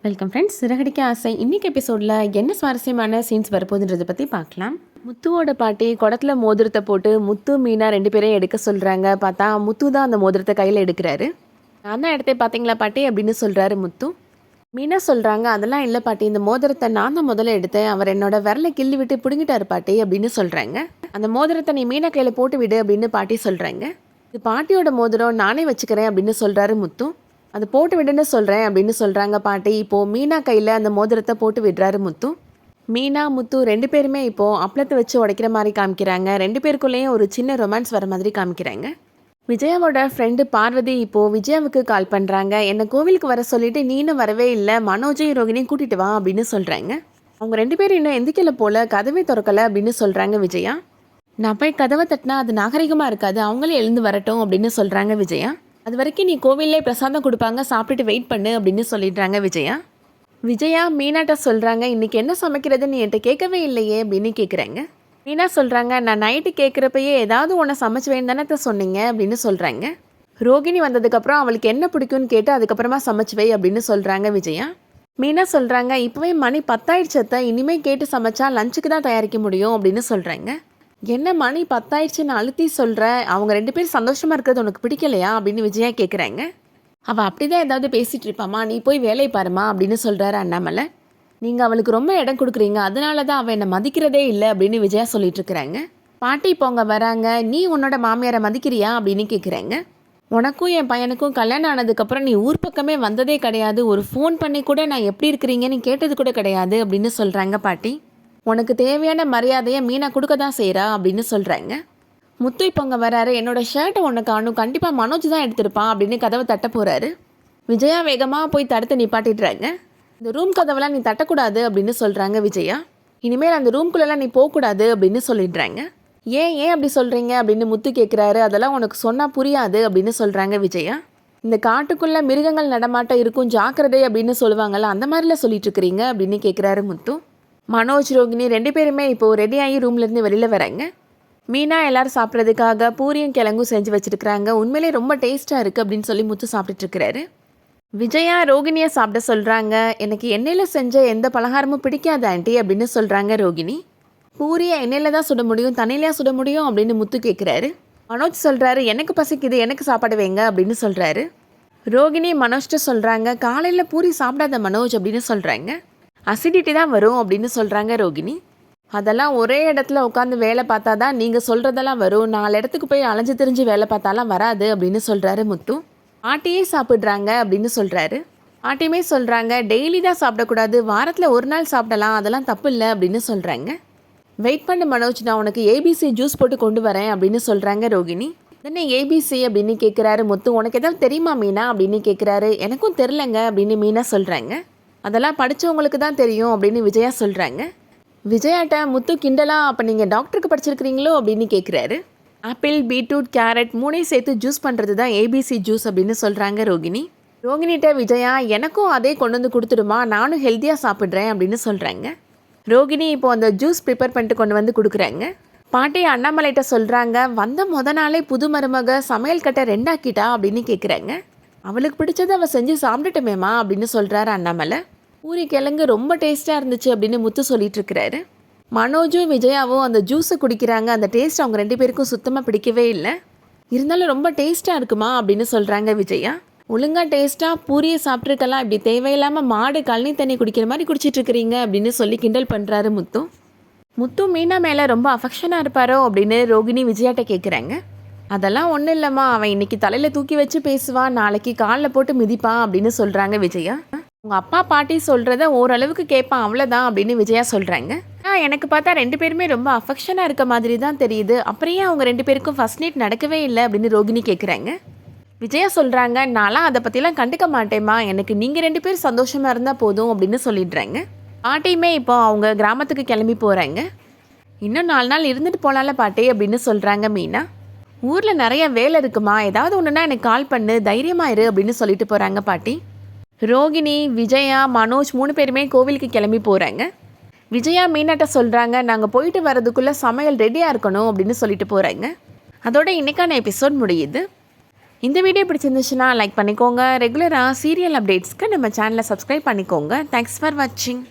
Welcome friends. Siragadikka ஆசை இன்னைக்கு எபிசோடில் என்ன சுவாரஸ்யமான சீன்ஸ் வரப்போகுதுன்றதை பற்றி பார்க்கலாம். முத்துவோட பாட்டி குடத்துல மோதிரத்தை போட்டு முத்து மீனா 2 பேரையும் எடுக்க சொல்கிறாங்க. பார்த்தா முத்து தான் அந்த மோதிரத்தை கையில் எடுக்கிறாரு. நான் தான் எடுத்தே பார்த்தீங்களா பாட்டி அப்படின்னு சொல்கிறாரு முத்து. மீனா சொல்கிறாங்க, அதெல்லாம் இல்லை பாட்டி, இந்த மோதிரத்தை நான் தான் முதல்ல எடுத்தேன், அவர் என்னோட விரலை கிள்ளி விட்டு பிடுங்கிட்டாரு பாட்டி அப்படின்னு சொல்கிறாங்க. அந்த மோதிரத்தை நீ மீனா கையில் போட்டு விடு அப்படின்னு பாட்டி சொல்கிறாங்க. இது பாட்டியோட மோதிரம், நானே வச்சுக்கிறேன் அப்படின்னு சொல்கிறாரு முத்து. அது போட்டு விடுன்னு சொல்கிறேன் அப்படின்னு சொல்கிறாங்க பாட்டி. இப்போது மீனா கையில் அந்த மோதிரத்தை போட்டு விடுறாரு முத்து. மீனா முத்து 2 பேருமே இப்போது அப்பளத்தை வச்சு உடைக்கிற மாதிரி காமிக்கிறாங்க. 2 பேருக்குள்ளேயும் ஒரு சின்ன ரொமான்ஸ் வர மாதிரி காமிக்கிறாங்க. விஜயாவோட ஃப்ரெண்டு பார்வதி இப்போது விஜயாவுக்கு கால் பண்ணுறாங்க. என்னை கோவிலுக்கு வர சொல்லிவிட்டு நீனும் வரவே இல்லை, மனோஜையும் ரோகிணியும் கூட்டிகிட்டு வா அப்படின்னு சொல்கிறாங்க. அவங்க 2 பேரும் இன்னும் எந்திக்கல போல், கதவே திறக்கலை அப்படின்னு சொல்கிறாங்க விஜயா. நான் போய் கதவை தட்டினா அது நாகரிகமாக இருக்காது, அவங்களே எழுந்து வரட்டும் அப்படின்னு சொல்கிறாங்க விஜயா. அது வரைக்கும் நீ கோவிலே பிரசாதம் கொடுப்பாங்க, சாப்பிட்டுட்டு வெயிட் பண்ணு அப்படின்னு சொல்லிடுறாங்க விஜயா. விஜயா மீனாட்ட சொல்கிறாங்க, இன்றைக்கி என்ன சமைக்கிறதுன்னு என்கிட்ட கேட்கவே இல்லையே அப்படின்னு கேட்குறாங்க. மீனா சொல்கிறாங்க, நான் நைட்டு கேட்குறப்பயே ஏதாவது ஒன்று சமைச்சு வேணும் தானே சொன்னீங்க அப்படின்னு சொல்கிறாங்க. ரோகிணி வந்ததுக்கப்புறம் அவளுக்கு என்ன பிடிக்கும்னு கேட்டு அதுக்கப்புறமா சமைச்சு வை அப்படின்னு சொல்கிறாங்க விஜயா. மீனா சொல்கிறாங்க, இப்போவே மணி 10 ஆயிடுச்சத்தை, இனிமேல் கேட்டு சமைச்சா லஞ்சுக்கு தான் தயாரிக்க முடியும் அப்படின்னு சொல்கிறாங்க. என்ன மணி 10 ஆயிடுச்சுன்னு அழுத்தி சொல்கிற, அவங்க 2 பேரும் சந்தோஷமாக இருக்கிறது உனக்கு பிடிக்கலையா அப்படின்னு விஜயா கேட்குறாங்க. அவள் அப்படி தான் ஏதாவது பேசிகிட்டு இருப்பாம்மா, நீ போய் வேலையை பாருமா அப்படின்னு சொல்கிறாரு அண்ணாமலை. நீங்கள் அவளுக்கு ரொம்ப இடம் கொடுக்குறீங்க, அதனால தான் அவள் என்னை மதிக்கிறதே இல்லை அப்படின்னு விஜயா சொல்லிட்டு இருக்கிறாங்க. பாட்டி இப்போ அவங்க வராங்க, நீ உன்னோட மாமியாரை மதிக்கிறியா அப்படின்னு கேட்குறாங்க. உனக்கும் என் பையனுக்கும் கல்யாணம் ஆனதுக்கப்புறம் நீ ஊர் பக்கமே வந்ததே கிடையாது, ஒரு ஃபோன் பண்ணி கூட நான் எப்படி இருக்கிறீங்கன்னு கேட்டது கூட கிடையாது அப்படின்னு சொல்கிறாங்க பாட்டி. உனக்கு தேவையான மரியாதையை மீனா கொடுக்க தான் செய்கிறா அப்படின்னு சொல்கிறாங்க. முத்து இப்போ அங்கே வராரு. என்னோட ஷர்ட்டை ஒன்று காணும், கண்டிப்பாக மனோஜ் தான் எடுத்திருப்பான் அப்படின்னு கதவை தட்ட போகிறாரு. விஜயா வேகமாக போய் தடுத்து நிப்பாட்டிடுறாங்க. இந்த ரூம் கதவெல்லாம் நீ தட்டக்கூடாது அப்படின்னு சொல்கிறாங்க விஜயா. இனிமேல் அந்த ரூம்குள்ளெல்லாம் நீ போகக்கூடாது அப்படின்னு சொல்லிடுறாங்க. ஏன் அப்படி சொல்கிறீங்க அப்படின்னு முத்து கேட்குறாரு. அதெல்லாம் உனக்கு சொன்னால் புரியாது அப்படின்னு சொல்கிறாங்க விஜயா. இந்த காட்டுக்குள்ளே மிருகங்கள் நடமாட்டம் இருக்கும், ஜாக்கிரதை அப்படின்னு சொல்லுவாங்கள்ல, அந்த மாதிரிலாம் சொல்லிட்டு இருக்கிறீங்க அப்படின்னு கேட்குறாரு முத்து. மனோஜ் ரோகிணி 2 பேருமே இப்போது ரெடியாகி ரூம்லேருந்து வெளியில் வராங்க. மீனா எல்லோரும் சாப்பிட்றதுக்காக பூரியும் கிழங்கும் செஞ்சு வச்சுருக்குறாங்க. உண்மையிலே ரொம்ப டேஸ்ட்டாக இருக்குது அப்படின்னு சொல்லி முத்து சாப்பிட்டுட்ருக்கிறாரு. விஜயா ரோகிணியை சாப்பிட சொல்கிறாங்க. எனக்கு எண்ணெயில் செஞ்ச எந்த பலகாரமும் பிடிக்காது ஆண்டி அப்படின்னு சொல்கிறாங்க ரோகிணி. பூரியை எண்ணெயில் தான் சுட முடியும், தண்ணியிலையாக சுட முடியும் அப்படின்னு முத்து கேட்குறாரு. மனோஜ் சொல்கிறாரு, எனக்கு பசிக்குது, எனக்கு சாப்பாடு வைங்க அப்படின்னு சொல்கிறாரு. ரோகிணி மனோஜ்கிட்ட சொல்கிறாங்க, காலையில் பூரி சாப்பிடாத மனோஜ் அப்படின்னு சொல்கிறாங்க. அசிடிட்டி தான் வரும் அப்படின்னு சொல்கிறாங்க ரோகிணி. அதெல்லாம் ஒரே இடத்துல உட்காந்து வேலை பார்த்தா தான் நீங்கள் சொல்கிறதெல்லாம் வரும், 4 இடத்துக்கு போய் அலைஞ்சு திரிஞ்சு வேலை பார்த்தாலாம் வராது அப்படின்னு சொல்கிறாரு முத்து. பாட்டியே சாப்பிட்றாங்க அப்படின்னு சொல்கிறாரு. பாட்டியுமே சொல்கிறாங்க, டெய்லி தான் சாப்பிடக்கூடாது, வாரத்தில் ஒரு நாள் சாப்பிடலாம், அதெல்லாம் தப்பு இல்லை அப்படின்னு சொல்கிறாங்க. வெயிட் பண்ணு மனோஜ், நான் உனக்கு ஏபிசி ஜூஸ் போட்டு கொண்டு வரேன் அப்படின்னு சொல்கிறாங்க ரோகிணி. என்ன ஏபிசி அப்படின்னு கேட்குறாரு முத்து. உனக்கு எதாவது தெரியுமா மீனா அப்படின்னு கேட்குறாரு. எனக்கும் தெரிலங்க அப்படின்னு மீனா சொல்கிறாங்க. அதெல்லாம் படித்தவங்களுக்கு தான் தெரியும் அப்படின்னு விஜயா சொல்கிறாங்க. விஜயாட்ட முத்து கிண்டலா, அப்போ நீங்கள் டாக்டருக்கு படிச்சிருக்கிறீங்களோ அப்படின்னு கேட்குறாரு. ஆப்பிள், பீட்ரூட், கேரட் 3ஐயும் சேர்த்து ஜூஸ் பண்ணுறது தான் ஏபிசி ஜூஸ் அப்படின்னு சொல்கிறாங்க ரோகிணி. ரோகிணிகிட்ட விஜயா, எனக்கும் அதே கொண்டு வந்து கொடுத்துடுமா, நானும் ஹெல்த்தியாக சாப்பிட்றேன் அப்படின்னு சொல்கிறாங்க. ரோகிணி இப்போ அந்த ஜூஸ் ப்ரிப்பேர் பண்ணிட்டு கொண்டு வந்து கொடுக்குறாங்க. பாட்டி அண்ணாமலைகிட்ட சொல்கிறாங்க, வந்த நாளே புது மருமக சமையல் கட்டை 2 ஆக்கிட்டா அப்படின்னு கேட்குறாங்க. அவளுக்கு பிடிச்சதை அவள் செஞ்சு சாப்பிட்டுட்டமேம்மா அப்படின்னு சொல்கிறாரு அண்ணாமலை. பூரி கிழங்கு ரொம்ப டேஸ்ட்டாக இருந்துச்சு அப்படின்னு முத்து சொல்லிட்டு இருக்கிறாரு. மனோஜும் விஜயாவும் அந்த ஜூஸை குடிக்கிறாங்க. அந்த டேஸ்ட் அவங்க 2 பேருக்கும் சுத்தமாக பிடிக்கவே இல்லை. இருந்தாலும் ரொம்ப டேஸ்ட்டாக இருக்குமா அப்படின்னு சொல்கிறாங்க விஜயா. ஒழுங்காக டேஸ்ட்டாக பூரியை சாப்பிட்ருக்கலாம், இப்படி தேவையில்லாமல் மாடு கழனி தண்ணி குடிக்கிற மாதிரி குடிச்சிட்ருக்கிறீங்க அப்படின்னு சொல்லி கிண்டல் பண்ணுறாரு முத்து. முத்து மீனா மேலே ரொம்ப அஃபெக்ஷனாக இருப்பாரோ அப்படின்னு ரோகிணி விஜயாட்ட கேட்குறாங்க. அதெல்லாம் ஒன்றும் இல்லைம்மா, அவன் இன்னைக்கு தலையில் தூக்கி வச்சு பேசுவான், நாளைக்கு காலில் போட்டு மிதிப்பான் அப்படின்னு சொல்கிறாங்க விஜயா. உங்கள் அப்பா பாட்டி சொல்கிறத ஓரளவுக்கு கேட்பான், அவ்வளோதான் அப்படின்னு விஜயா சொல்கிறாங்க. எனக்கு பார்த்தா 2 பேருமே ரொம்ப அஃபெக்ஷனாக இருக்க மாதிரி தான் தெரியுது, அப்புறம் அவங்க 2 பேருக்கும் ஃபர்ஸ்ட் நைட் நடக்கவே இல்லை அப்படின்னு ரோகிணி கேட்குறாங்க. விஜயா சொல்கிறாங்க, நான்லாம் அதை பற்றிலாம் கண்டுக்க மாட்டேம்மா, எனக்கு நீங்கள் 2 பேரும் சந்தோஷமாக இருந்தால் போதும் அப்படின்னு சொல்லிடுறாங்க. பாட்டியுமே இப்போ அவங்க கிராமத்துக்கு கிளம்பி போகிறாங்க. இன்னும் 4 நாள் இருந்துட்டு போகலாம்ல பாட்டி அப்படின்னு சொல்கிறாங்க மீனா. ஊரில் நிறைய வேலை இருக்குமா, ஏதாவது ஒன்றுனா எனக்கு கால் பண்ணு, தைரியமாக இரு அப்படின்னு சொல்லிட்டு போகிறாங்க பாட்டி. ரோகிணி, விஜயா, மனோஜ் 3 பேருமே கோவிலுக்கு கிளம்பி போகிறாங்க. விஜயா மீனாட்ட சொல்கிறாங்க, நாங்கள் போயிட்டு வரதுக்குள்ளே சமையல் ரெடியாக இருக்கணும் அப்படின்னு சொல்லிட்டு போகிறாங்க. அதோட இன்றைக்கான எபிசோட் முடியுது. இந்த வீடியோ பிடிச்சிருந்துச்சுன்னா லைக் பண்ணிக்கோங்க. ரெகுலராக சீரியல் அப்டேட்ஸ்க்கு நம்ம சேனலை சப்ஸ்கிரைப் பண்ணிக்கோங்க. தேங்க்ஸ் ஃபார் வாட்சிங்.